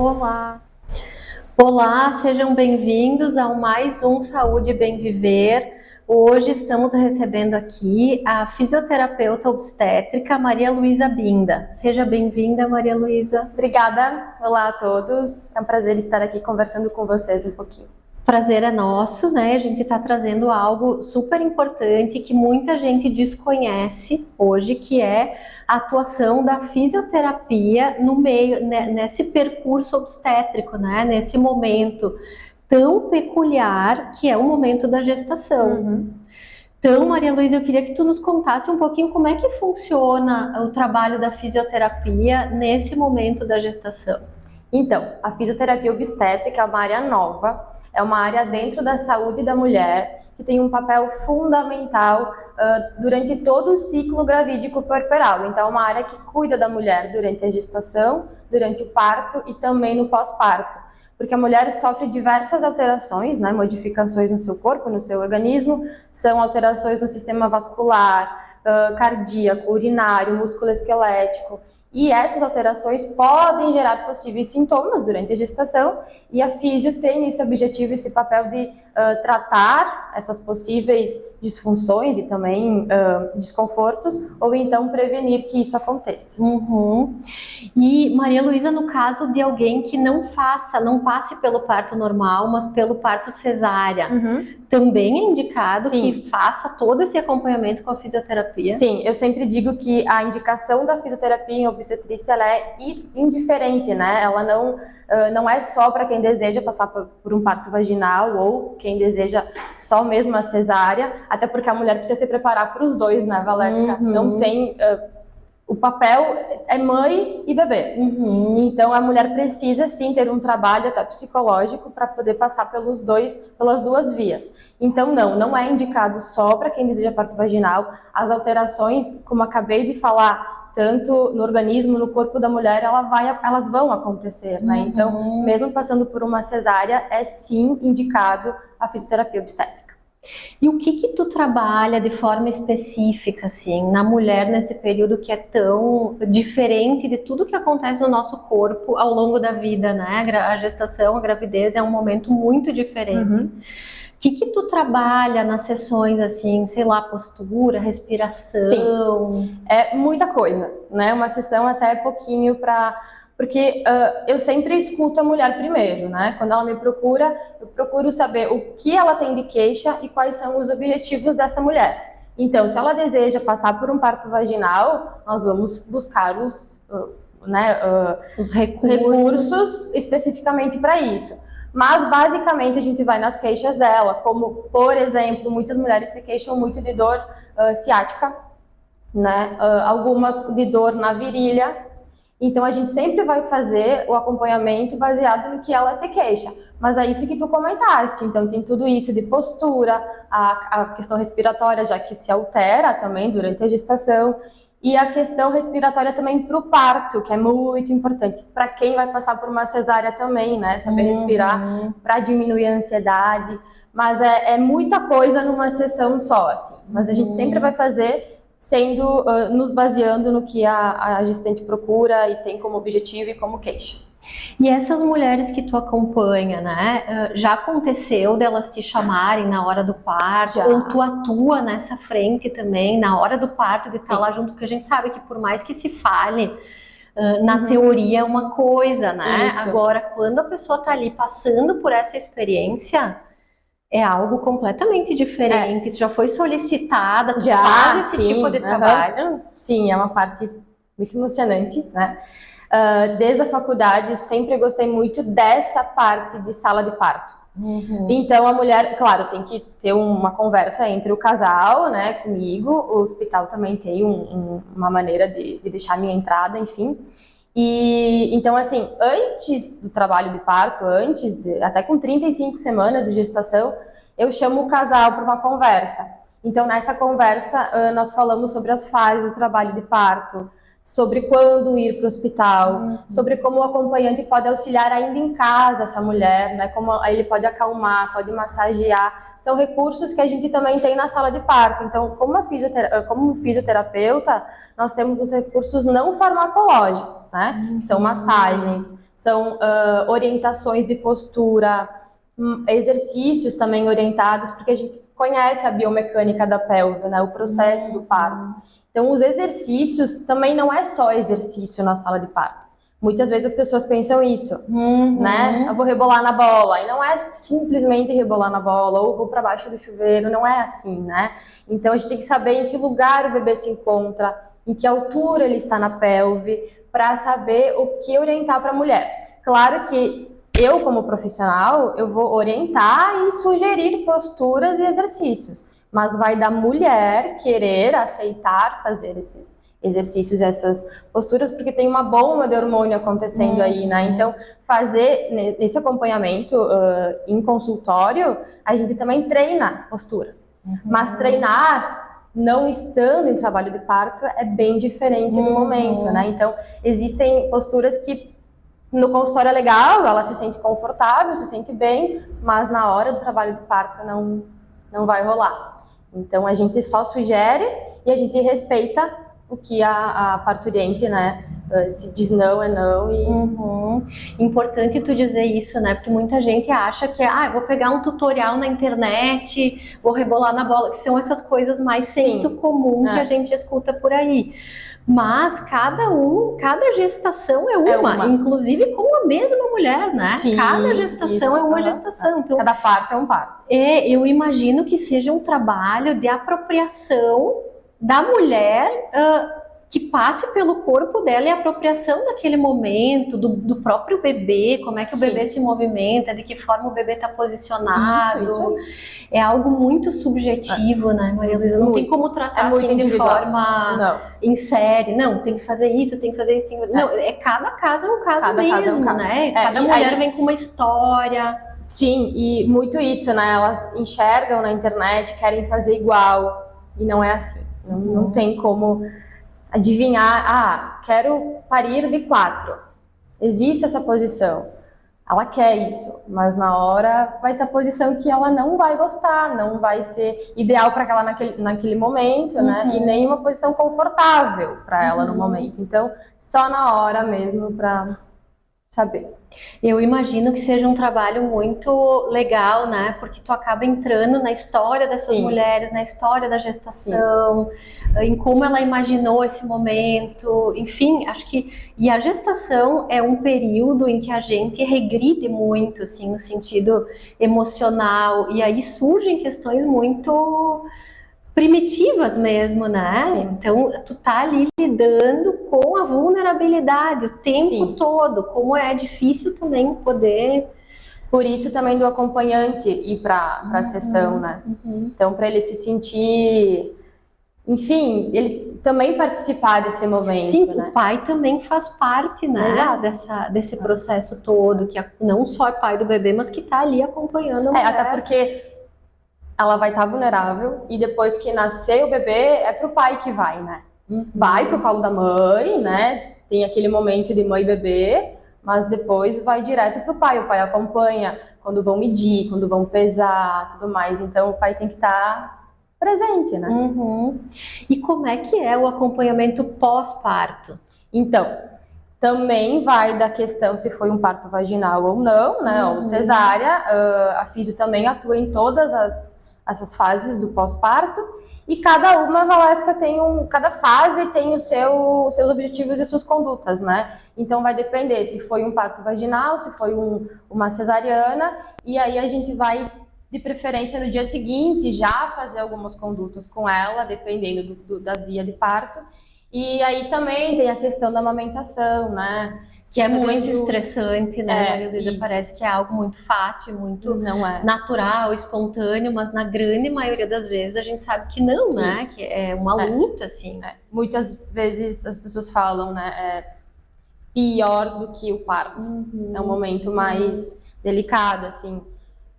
Olá! Olá, sejam bem-vindos ao mais um Saúde e Bem Viver. Hoje estamos recebendo aqui a fisioterapeuta obstétrica Maria Luísa Binda. Seja bem-vinda, Maria Luísa. Obrigada, olá a todos. É um prazer estar aqui conversando com vocês um pouquinho. Prazer é nosso, né? A gente está trazendo algo super importante que muita gente desconhece hoje, que é a atuação da fisioterapia no meio, né, nesse percurso obstétrico, né? Nesse momento tão peculiar que é o momento da gestação. Então, Maria Luísa, eu queria que tu nos contasse um pouquinho como é que funciona o trabalho da fisioterapia nesse momento da gestação. Então, a fisioterapia obstétrica é uma área nova. É uma área dentro da saúde da mulher que tem um papel fundamental durante todo o ciclo gravídico puerperal. Então, é uma área que cuida da mulher durante a gestação, durante o parto e também no pós-parto. Porque a mulher sofre diversas alterações, né, modificações no seu corpo, no seu organismo, são alterações no sistema vascular, cardíaco, urinário, musculoesquelético. E essas alterações podem gerar possíveis sintomas durante a gestação e a físio tem esse objetivo, esse papel de tratar essas possíveis disfunções e também desconfortos ou então prevenir que isso aconteça. E Maria Luísa, no caso de alguém que não passe pelo parto normal, mas pelo parto cesárea, também é indicado que faça todo esse acompanhamento com a fisioterapia? Sim, eu sempre digo que a indicação da fisioterapia em obstetrícia ela é indiferente, né? Ela não é só para quem deseja passar por um parto vaginal ou quem deseja só mesmo a cesárea, até porque a mulher precisa se preparar para os dois, né, Valesca? Não tem... O papel é mãe e bebê. Então a mulher precisa sim ter um trabalho até psicológico para poder passar pelas duas vias. Então não é indicado só para quem deseja parto vaginal. As alterações, como acabei de falar, tanto no organismo, no corpo da mulher, elas vão acontecer, né? Então, mesmo passando por uma cesárea, é sim indicado a fisioterapia obstétrica. E o que tu trabalha de forma específica, assim, na mulher nesse período que é tão diferente de tudo que acontece no nosso corpo ao longo da vida, né? A gestação, a gravidez é um momento muito diferente. O que tu trabalha nas sessões, assim, sei lá, postura, respiração? Sim, é muita coisa, né? Uma sessão até pouquinho porque eu sempre escuto a mulher primeiro, né? Quando ela me procura, eu procuro saber o que ela tem de queixa e quais são os objetivos dessa mulher. Então, se ela deseja passar por um parto vaginal, nós vamos buscar os recursos especificamente para isso. Mas, basicamente, a gente vai nas queixas dela, como, por exemplo, muitas mulheres se queixam muito de dor ciática, né? Algumas de dor na virilha. Então, a gente sempre vai fazer o acompanhamento baseado no que ela se queixa. Mas é isso que tu comentaste. Então, tem tudo isso de postura, a questão respiratória, já que se altera também durante a gestação. E a questão respiratória também para o parto, que é muito importante. Para quem vai passar por uma cesárea também, né? Saber respirar para diminuir a ansiedade. Mas é muita coisa numa sessão só, assim. Mas a gente sempre vai fazer nos baseando no que a gestante procura e tem como objetivo e como queixa. E essas mulheres que tu acompanha, né, já aconteceu delas te chamarem na hora do parto? Ou tu atua nessa frente também, na hora do parto, de estar lá junto? Porque a gente sabe que por mais que se fale, na teoria é uma coisa, né? Isso. Agora, quando a pessoa tá ali passando por essa experiência, é algo completamente diferente. Tu já foi solicitada, tu faz esse tipo de trabalho? Sim, é uma parte muito emocionante, né? Desde a faculdade eu sempre gostei muito dessa parte de sala de parto. Então a mulher, claro, tem que ter uma conversa entre o casal, né, comigo. O hospital também tem uma maneira de deixar a minha entrada, enfim. E então, assim, antes do trabalho de parto, até com 35 semanas de gestação, eu chamo o casal para uma conversa. Então, nessa conversa, nós falamos sobre as fases do trabalho de parto, sobre quando ir para o hospital, sobre como o acompanhante pode auxiliar ainda em casa essa mulher, né? Como ele pode acalmar, pode massagear. São recursos que a gente também tem na sala de parto. Então, como fisioterapeuta, nós temos os recursos não farmacológicos, né? São massagens, são orientações de postura, exercícios também orientados, porque a gente conhece a biomecânica da pelve, né, o processo do parto. Então, os exercícios também não é só exercício na sala de parto. Muitas vezes as pessoas pensam isso, né? Eu vou rebolar na bola, e não é simplesmente rebolar na bola, ou vou para baixo do chuveiro, não é assim, né? Então, a gente tem que saber em que lugar o bebê se encontra, em que altura ele está na pelve, para saber o que orientar para a mulher. Claro que eu, como profissional, eu vou orientar e sugerir posturas e exercícios, mas vai da mulher querer aceitar fazer esses exercícios, essas posturas, porque tem uma bomba de hormônio acontecendo aí, né? Então, fazer nesse acompanhamento em consultório, a gente também treina posturas, mas treinar não estando em trabalho de parto é bem diferente no momento, né? Então, existem posturas que no consultório é legal, ela se sente confortável, se sente bem, mas na hora do trabalho de parto não vai rolar. Então, a gente só sugere e a gente respeita o que a parturiente, né, se diz não é não. E... Importante tu dizer isso, né, porque muita gente acha que eu vou pegar um tutorial na internet, vou rebolar na bola, que são essas coisas mais senso comum que a gente escuta por aí. Mas cada gestação é uma, inclusive com a mesma mulher, né? Sim, cada gestação é uma gestação. Então, cada parto é um parto. Eu imagino que seja um trabalho de apropriação da mulher que passe pelo corpo dela e apropriação daquele momento, do próprio bebê, como é que o bebê se movimenta, de que forma o bebê está posicionado. Isso. É algo muito subjetivo, né, Maria Luísa? Não tem como tratar assim de forma em série. Não, tem que fazer isso, tem que fazer isso. Não, cada caso é um caso mesmo, né? Cada mulher vem com uma história. Sim, e muito isso, né? Elas enxergam na internet, querem fazer igual, e não é assim. Não tem como adivinhar, quero parir de 4. Existe essa posição. Ela quer isso, mas na hora vai ser a posição que ela não vai gostar, não vai ser ideal para ela naquele momento, né? E nem uma posição confortável para ela no momento. Então, só na hora mesmo para saber. Eu imagino que seja um trabalho muito legal, né? Porque tu acaba entrando na história dessas mulheres, na história da gestação, em como ela imaginou esse momento, enfim, acho que... E a gestação é um período em que a gente regride muito, assim, no sentido emocional, e aí surgem questões muito primitivas mesmo, né? Sim. Então, tu tá ali lidando com a vulnerabilidade o tempo todo, como é difícil também poder... Por isso também do acompanhante ir para a sessão, né? Então, para ele se sentir... Enfim, ele também participar desse momento. Sim, né? O pai também faz parte, né? Desse processo todo, que não só é pai do bebê, mas que tá ali acompanhando a mulher. Até porque ela vai estar vulnerável e depois que nascer o bebê é pro pai que vai, né? Vai pro colo da mãe, né? Tem aquele momento de mãe e bebê, mas depois vai direto pro pai. O pai acompanha quando vão medir, quando vão pesar, tudo mais. Então o pai tem que estar presente, né? E como é que é o acompanhamento pós-parto? Então, também vai da questão se foi um parto vaginal ou não, né? Ou cesárea. A fisio também atua em todas essas fases do pós-parto, e cada uma, Valesca, cada fase tem os seus objetivos e suas condutas, né? Então vai depender se foi um parto vaginal, se foi uma cesariana, e aí a gente vai, de preferência, no dia seguinte, já fazer algumas condutas com ela, dependendo da via de parto. E aí também tem a questão da amamentação, né? Que é muito estressante, né, Maria Luísa? Parece que é algo muito fácil, muito natural, espontâneo, mas na grande maioria das vezes a gente sabe que não, né? Que é uma luta, assim. Muitas vezes as pessoas falam, né, pior do que o parto. É um momento mais delicado, assim.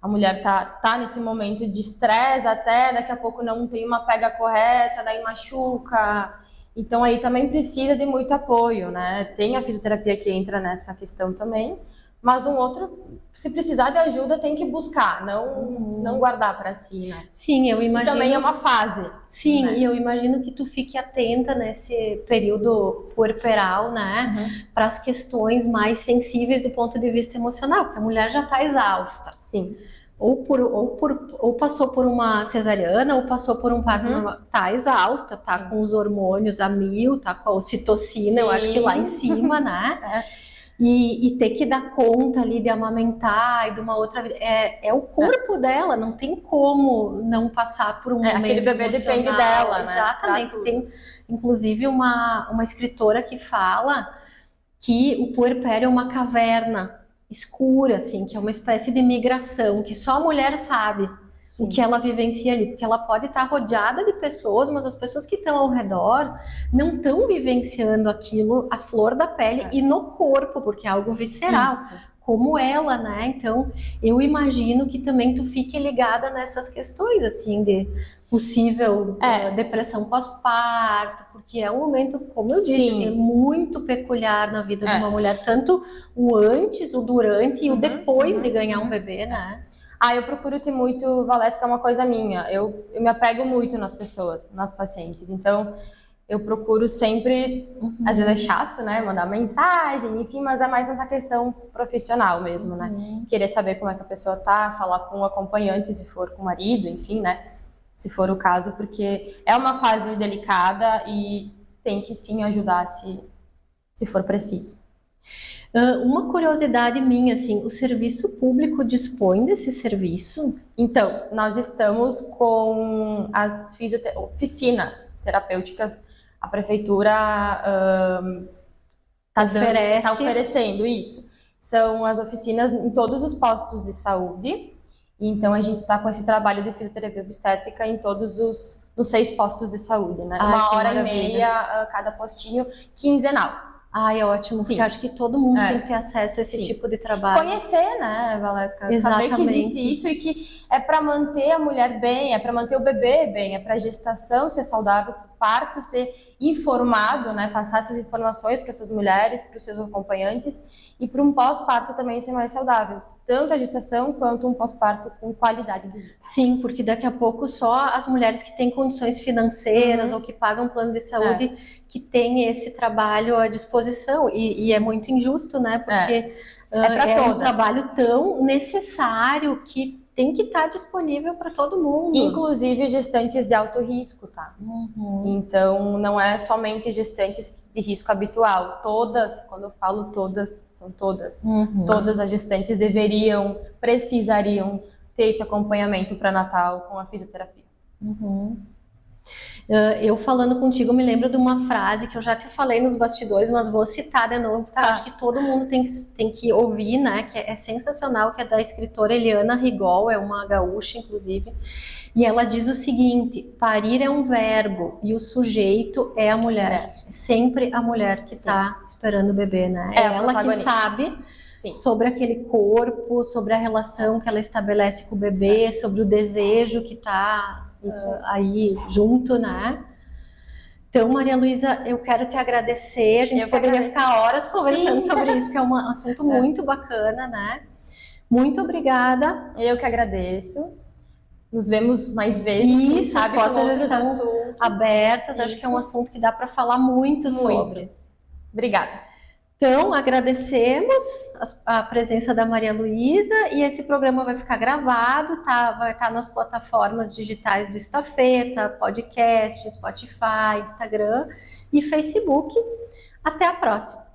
A mulher tá nesse momento de estresse até, daqui a pouco não tem uma pega correta, daí machuca. Então, aí também precisa de muito apoio, né? Tem a fisioterapia que entra nessa questão também, mas um outro, se precisar de ajuda, tem que buscar, não guardar para si, né? Sim, eu E imagino. também é uma fase. Sim, né? e eu imagino que tu fique atenta nesse período puerperal, né, para as questões mais sensíveis do ponto de vista emocional, porque a mulher já está exausta. Sim. Ou passou por uma cesariana, ou passou por um parto normal, tá exausta, tá com os hormônios a mil, tá com a ocitocina, eu acho que lá em cima, né? E ter que dar conta ali de amamentar e de uma outra vida. É o corpo dela, não tem como não passar por um momento aquele bebê emocional. depende dela, né? Exatamente. Tem, inclusive, uma escritora que fala que o puerpério é uma caverna escura, assim, que é uma espécie de migração, que só a mulher sabe o que ela vivencia ali, porque ela pode estar rodeada de pessoas, mas as pessoas que estão ao redor não estão vivenciando aquilo à flor da pele e no corpo, porque é algo visceral, como ela, né? Então, eu imagino que também tu fique ligada nessas questões, assim, de possível depressão pós-parto, porque é um momento, como eu disse, assim, muito peculiar na vida de uma mulher, tanto o antes, o durante e o depois de ganhar um bebê, né? Eu procuro ter muito, Valesca, é uma coisa minha. Eu me apego muito nas pessoas, nas pacientes. Então, eu procuro sempre, às vezes é chato, né, mandar mensagem, enfim, mas é mais nessa questão profissional mesmo, né? Querer saber como é que a pessoa tá, falar com o acompanhante, se for com o marido, enfim, né? Se for o caso, porque é uma fase delicada e tem que sim ajudar se for preciso. Uma curiosidade minha, assim, o serviço público dispõe desse serviço? Então, nós estamos com as oficinas terapêuticas, a prefeitura está oferecendo isso. São as oficinas em todos os postos de saúde. Então, a gente está com esse trabalho de fisioterapia obstétrica em todos nos 6 postos de saúde, né? 1h30 cada postinho, quinzenal. É ótimo, porque acho que todo mundo tem que ter acesso a esse tipo de trabalho. Conhecer, né, Valesca? Exatamente. Saber que existe isso e que é para manter a mulher bem, é para manter o bebê bem, é para a gestação ser saudável, para o parto ser informado, né, passar essas informações para essas mulheres, para os seus acompanhantes e para um pós-parto também ser mais saudável. Tanto a gestação quanto um pós-parto com qualidade de vida. Sim, porque daqui a pouco só as mulheres que têm condições financeiras ou que pagam plano de saúde que têm esse trabalho à disposição. E é muito injusto, né? Porque é um trabalho tão necessário que tem que estar disponível para todo mundo. Inclusive gestantes de alto risco, tá? Então, não é somente gestantes de risco habitual. Todas, quando eu falo todas, são todas. Todas as gestantes precisariam ter esse acompanhamento pré-natal com a fisioterapia. Eu falando contigo, me lembro de uma frase que eu já te falei nos bastidores, mas vou citar de novo, porque eu acho que todo mundo tem que ouvir, né? Que é sensacional, que é da escritora Eliana Rigol, é uma gaúcha, inclusive. E ela diz o seguinte: parir é um verbo e o sujeito é a mulher. É sempre a mulher que está esperando o bebê, né? É ela que sabe sobre aquele corpo, sobre a relação que ela estabelece com o bebê, sobre o desejo que está aí junto, né? Então, Maria Luísa, eu quero te agradecer. A gente poderia ficar horas conversando sobre isso, porque é um assunto muito bacana, né? Muito obrigada. Eu que agradeço. Nos vemos mais vezes. Isso, as portas estão abertas. Acho que é um assunto que dá para falar muito sobre. Obrigada. Então, agradecemos a presença da Maria Luísa e esse programa vai ficar gravado, tá? Vai estar nas plataformas digitais do Estafeta, podcast, Spotify, Instagram e Facebook. Até a próxima!